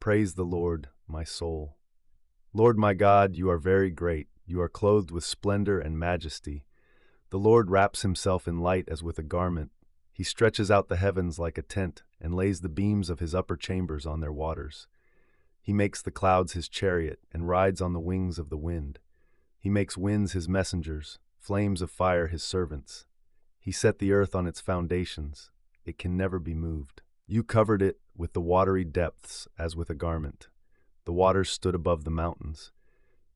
Praise the Lord, my soul. Lord my God, you are very great. You are clothed with splendor and majesty. The Lord wraps himself in light as with a garment. He stretches out the heavens like a tent and lays the beams of his upper chambers on their waters. He makes the clouds his chariot and rides on the wings of the wind. He makes winds his messengers, flames of fire his servants. He set the earth on its foundations. It can never be moved. You covered it with the watery depths as with a garment. The waters stood above the mountains.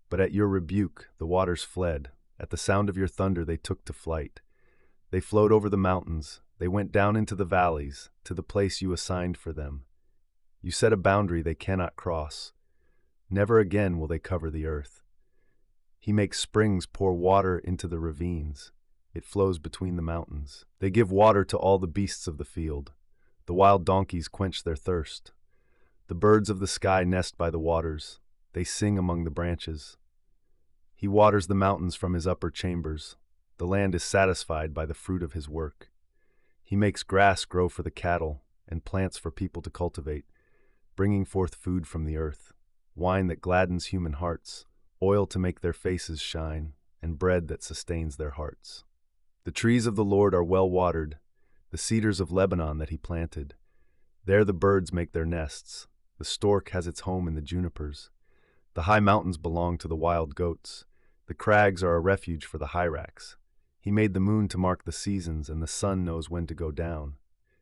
But at your rebuke the waters fled. At the sound of your thunder they took to flight. They flowed over the mountains. They went down into the valleys, to the place you assigned for them. You set a boundary they cannot cross. Never again will they cover the earth. He makes springs pour water into the ravines. It flows between the mountains. They give water to all the beasts of the field. The wild donkeys quench their thirst. The birds of the sky nest by the waters. They sing among the branches. He waters the mountains from his upper chambers. The land is satisfied by the fruit of his work. He makes grass grow for the cattle and plants for people to cultivate, bringing forth food from the earth, wine that gladdens human hearts, oil to make their faces shine, and bread that sustains their hearts. The trees of the Lord are well watered, the cedars of Lebanon that he planted. There the birds make their nests. The stork has its home in the junipers. The high mountains belong to the wild goats. The crags are a refuge for the hyrax. He made the moon to mark the seasons, and the sun knows when to go down.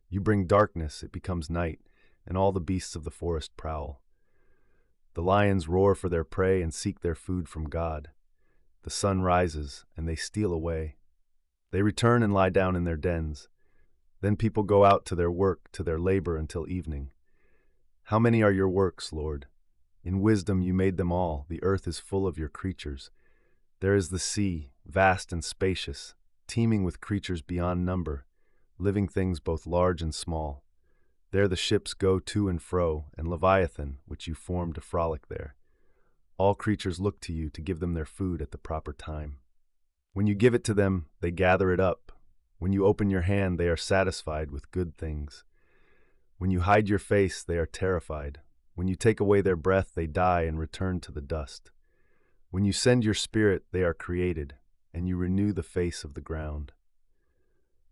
You bring darkness, it becomes night, and all the beasts of the forest prowl. The lions roar for their prey and seek their food from God. The sun rises, and they steal away. They return and lie down in their dens. Then people go out to their work, to their labor until evening. How many are your works, Lord? In wisdom you made them all. The earth is full of your creatures. There is the sea, vast and spacious, teeming with creatures beyond number, living things both large and small. There the ships go to and fro, and Leviathan, which you formed to frolic there. All creatures look to you to give them their food at the proper time. When you give it to them, they gather it up. When you open your hand, they are satisfied with good things. When you hide your face, they are terrified. When you take away their breath, they die and return to the dust. When you send your spirit, they are created, and you renew the face of the ground.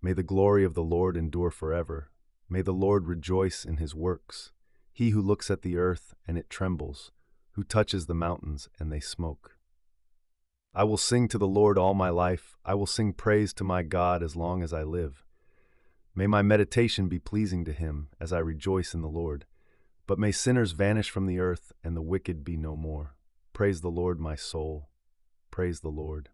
May the glory of the Lord endure forever. May the Lord rejoice in his works. He who looks at the earth, and it trembles, who touches the mountains, and they smoke. I will sing to the Lord all my life. I will sing praise to my God as long as I live. May my meditation be pleasing to him as I rejoice in the Lord. But may sinners vanish from the earth and the wicked be no more. Praise the Lord, my soul. Praise the Lord.